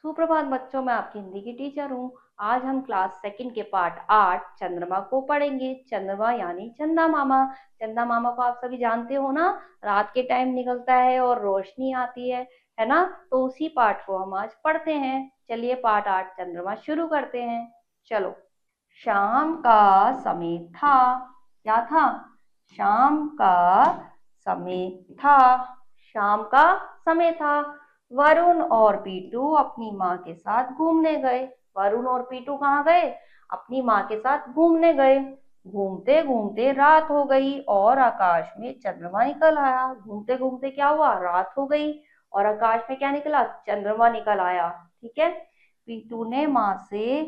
सुप्रभात बच्चों, मैं आपकी हिंदी की टीचर हूँ। आज हम क्लास सेकंड के पार्ट 8 चंद्रमा को पढ़ेंगे। चंद्रमा यानी चंदा मामा। चंदा मामा को आप सभी जानते हो ना, रात के टाइम निकलता है और रोशनी आती है ना। तो उसी पार्ट को हम आज पढ़ते हैं। चलिए पार्ट 8 चंद्रमा शुरू करते हैं। चलो। शाम का समय था। क्या था? शाम का समय था। शाम का समय था। वरुण और पीटू अपनी माँ के साथ घूमने गए। वरुण और पीटू कहाँ गए? अपनी माँ के साथ घूमने गए। घूमते घूमते रात हो गई और आकाश में चंद्रमा निकल आया। घूमते घूमते क्या हुआ? रात हो गई और आकाश में क्या निकला? चंद्रमा निकल आया। ठीक है। पीटू ने माँ से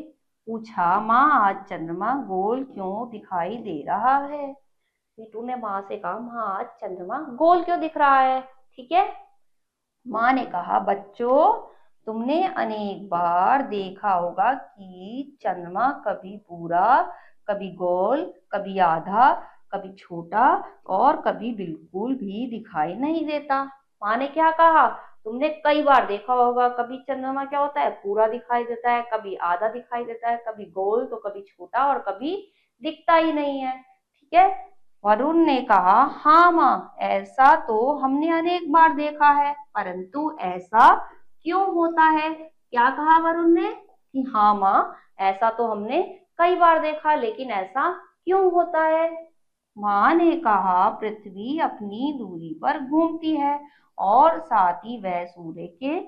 पूछा, माँ आज चंद्रमा गोल क्यों दिखाई दे रहा है? पीटू ने माँ से कहा, माँ आज चंद्रमा गोल क्यों दिख रहा है? ठीक है। माँ ने कहा, बच्चों तुमने अनेक बार देखा होगा कि चंद्रमा कभी पूरा, कभी गोल, कभी आधा, कभी छोटा और कभी बिल्कुल भी दिखाई नहीं देता। माँ ने क्या कहा? तुमने कई बार देखा होगा, कभी चंद्रमा क्या होता है, पूरा दिखाई देता है, कभी आधा दिखाई देता है, कभी गोल तो कभी छोटा और कभी दिखता ही नहीं है। ठीक है। वरुण ने कहा, हाँ माँ, ऐसा तो हमने अनेक बार देखा है, परंतु ऐसा क्यों होता है? क्या कहा वरुण ने? कि हाँ माँ, ऐसा तो हमने कई बार देखा, लेकिन ऐसा क्यों होता है? माँ ने कहा, पृथ्वी अपनी दूरी पर घूमती है और साथ ही वह सूर्य के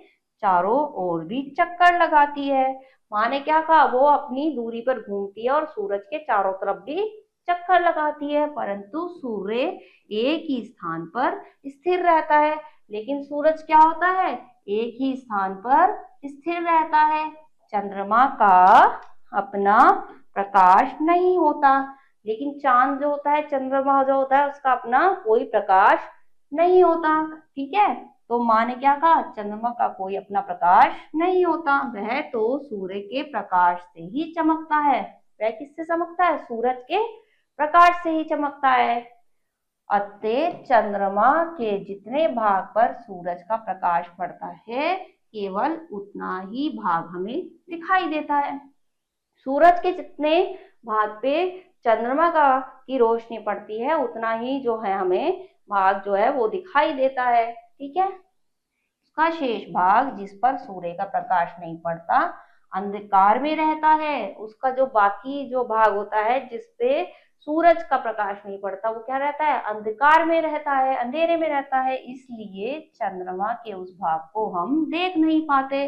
चारों ओर भी चक्कर लगाती है। माँ ने क्या कहा? वो अपनी दूरी पर घूमती है और सूरज के चारों तरफ भी चक्कर लगाती है, परंतु सूर्य एक ही स्थान पर स्थिर रहता है। लेकिन सूरज क्या होता है? एक ही स्थान पर स्थिर रहता है। चंद्रमा का अपना प्रकाश नहीं होता, लेकिन चांद जो होता है, चंद्रमा जो होता है, उसका अपना कोई प्रकाश नहीं होता। ठीक है। तो माँ ने क्या कहा? चंद्रमा का कोई अपना प्रकाश नहीं होता, वह तो सूर्य के प्रकाश से ही चमकता है। वह किससे चमकता है? सूरज के प्रकाश से ही चमकता है। अतः चंद्रमा के जितने भाग पर सूरज का प्रकाश पड़ता है, केवल उतना ही भाग हमें दिखाई देता है। सूरज के जितने भाग पे चंद्रमा का की रोशनी पड़ती है, उतना ही जो है हमें भाग जो है वो दिखाई देता है। ठीक है। उसका शेष भाग जिस पर सूर्य का प्रकाश नहीं पड़ता, अंधकार में रहता है। उसका जो बाकी जो भाग होता है जिसपे सूरज का प्रकाश नहीं पड़ता, वो क्या रहता है? अंधकार में रहता है, अंधेरे में रहता है। इसलिए चंद्रमा के उस भाग को हम देख नहीं पाते।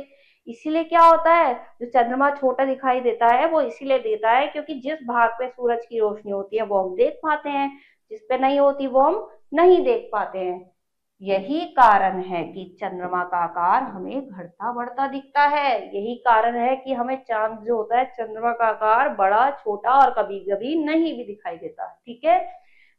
इसीलिए क्या होता है, जो चंद्रमा छोटा दिखाई देता है वो इसीलिए देता है क्योंकि जिस भाग पे सूरज की रोशनी होती है वो हम देख पाते हैं, जिस पे नहीं होती वो हम नहीं देख पाते हैं। यही कारण है कि चंद्रमा का आकार हमें घटता बढ़ता दिखता है। यही कारण है कि हमें चांद जो होता है, चंद्रमा का आकार बड़ा, छोटा और कभी कभी नहीं भी दिखाई देता। ठीक है।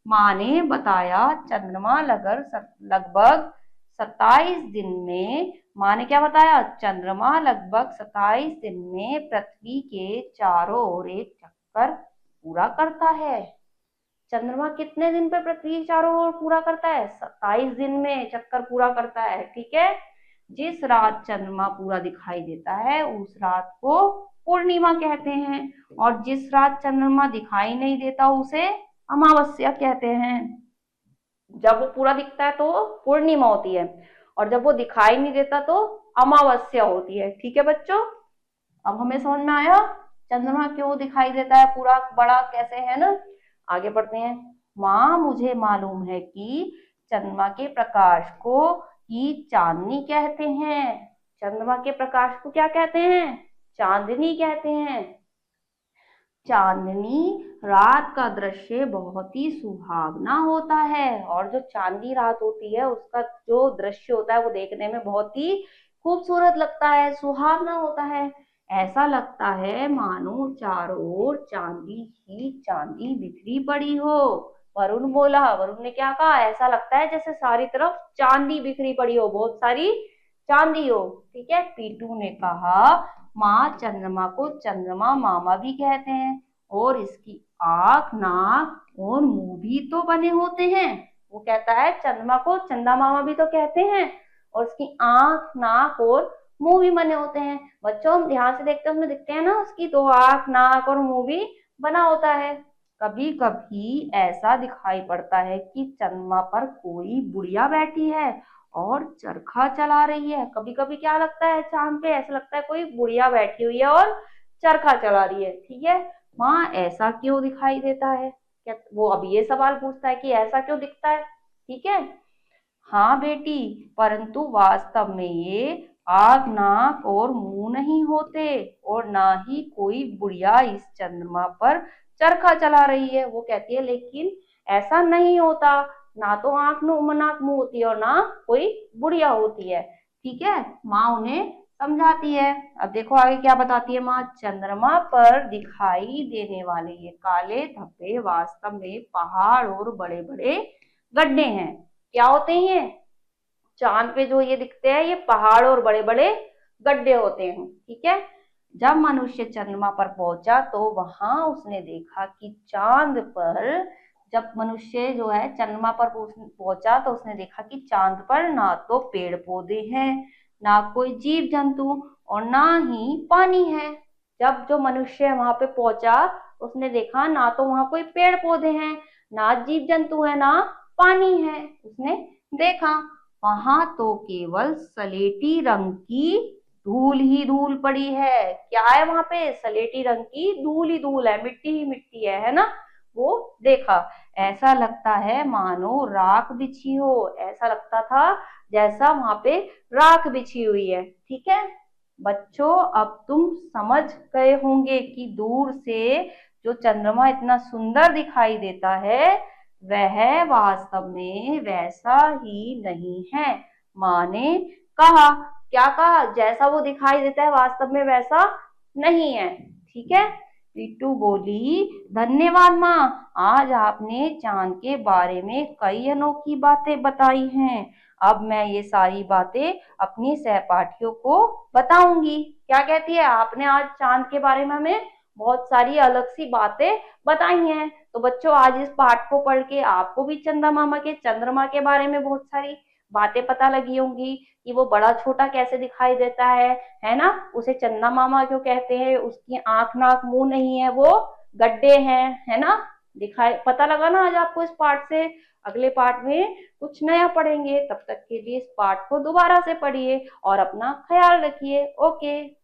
माँ ने बताया, चंद्रमा लगभग 27 दिन में, माँ ने क्या बताया? चंद्रमा लगभग 27 दिन में पृथ्वी के चारों ओर एक चक्कर पूरा करता है। चंद्रमा कितने दिन पे पृथ्वी चारों ओर पूरा करता है? 27 दिन में चक्कर पूरा करता है। ठीक है। जिस रात चंद्रमा पूरा दिखाई देता है उस रात को पूर्णिमा कहते हैं, और जिस रात चंद्रमा दिखाई नहीं देता उसे अमावस्या कहते हैं। जब वो पूरा दिखता है तो पूर्णिमा होती है, और जब वो दिखाई नहीं देता तो अमावस्या होती है। ठीक है बच्चों, अब हमें समझ में आया चंद्रमा क्यों दिखाई देता है पूरा बड़ा कैसे, है ना। आगे बढ़ते हैं। माँ, मुझे मालूम है कि चंद्रमा के प्रकाश को ही चांदनी कहते हैं। चंद्रमा के प्रकाश को क्या कहते हैं? चांदनी कहते हैं। चांदनी रात का दृश्य बहुत ही सुहावना होता है, और जो चांदनी रात होती है उसका जो दृश्य होता है वो देखने में बहुत ही खूबसूरत लगता है, सुहावना होता है। ऐसा लगता है मानो चारों ओर चांदी ही चांदी बिखरी पड़ी हो। वरुण बोला, वरुण ने क्या कहा? ऐसा लगता है जैसे सारी तरफ चांदी बिखरी पड़ी हो, बहुत सारी चांदी हो। ठीक है। पीटू ने कहा, माँ, चंद्रमा को चंद्रमा मामा भी कहते हैं, और इसकी आंख, नाक और मुंह भी तो बने होते हैं। वो कहता है चंद्रमा को चंदा मामा भी तो कहते हैं, और इसकी आंख, नाक और मुंह भी बने होते हैं। बच्चों हम ध्यान से देखते हैं, उसमें दिखते हैं ना, उसकी दो आंख, नाक और मुंह भी बना होता है। कभी कभी ऐसा दिखाई पड़ता है कि चंद्रमा पर कोई बुढ़िया बैठी है और चरखा चला रही है। कभी कभी क्या लगता है, चांद पे ऐसा लगता है कोई बुढ़िया बैठी हुई है और चरखा चला रही है। ठीक है, माँ ऐसा क्यों दिखाई देता है? क्या वो अब ये सवाल पूछता है कि ऐसा क्यों दिखता है? ठीक है, हाँ बेटी, परंतु वास्तव में ये आग, नाक और मुंह नहीं होते, और ना ही कोई बुढ़िया इस चंद्रमा पर चरखा चला रही है। वो कहती है लेकिन ऐसा नहीं होता, ना तो आंख, नाक, मुंह होती है और ना कोई बुढ़िया होती है। ठीक है, माँ उन्हें समझाती है। अब देखो आगे क्या बताती है माँ। चंद्रमा पर दिखाई देने वाले ये काले धब्बे वास्तव में पहाड़ और बड़े बड़े गड्ढे हैं। क्या होते हैं? चांद पे जो ये दिखते हैं, ये पहाड़ और बड़े बड़े गड्ढे होते हैं। ठीक है, जब मनुष्य चंद्रमा पर पहुंचा तो वहां उसने देखा कि चांद पर, जब मनुष्य जो है चंद्रमा पर पहुंचा तो उसने देखा कि चांद पर ना तो पेड़ पौधे हैं, ना कोई जीव जंतु, और ना ही पानी है। जब जो मनुष्य वहां पे पहुंचा, उसने देखा ना तो वहां कोई पेड़ पौधे हैं, ना जीव जंतु है, ना पानी है। उसने देखा वहां तो केवल सलेटी रंग की धूल ही धूल पड़ी है। क्या है वहां पे? सलेटी रंग की धूल ही धूल है, मिट्टी ही मिट्टी है ना। वो देखा, ऐसा लगता है मानो राख बिछी हो। ऐसा लगता था जैसा वहां पे राख बिछी हुई है। ठीक है बच्चों, अब तुम समझ गए होंगे कि दूर से जो चंद्रमा इतना सुंदर दिखाई देता है, वह वास्तव में वैसा ही नहीं है। माँ ने कहा, क्या कहा? जैसा वो दिखाई देता है वास्तव में वैसा नहीं है। ठीक है, रितु बोली, धन्यवाद माँ, आज आपने चांद के बारे में कई अनोखी बातें बताई हैं। अब मैं ये सारी बातें अपनी सहपाठियों को बताऊंगी। क्या कहती है? आपने आज चांद के बारे में हमें बहुत सारी अलग सी बातें बताई हैं। तो बच्चों आज इस पाठ को पढ़ के आपको भी चंद्रमा के बारे में बहुत सारी बातें पता लगी होंगी कि वो बड़ा छोटा कैसे दिखाई देता है ना। उसे चंदा मामा क्यों कहते हैं? उसकी आंख, नाक, मुंह नहीं है, वो गड्ढे हैं, है ना। दिखाई पता लगा ना आज आपको इस पाठ से? अगले पाठ में कुछ नया पढ़ेंगे, तब तक के लिए इस पाठ को दोबारा से पढ़िए और अपना ख्याल रखिए। ओके।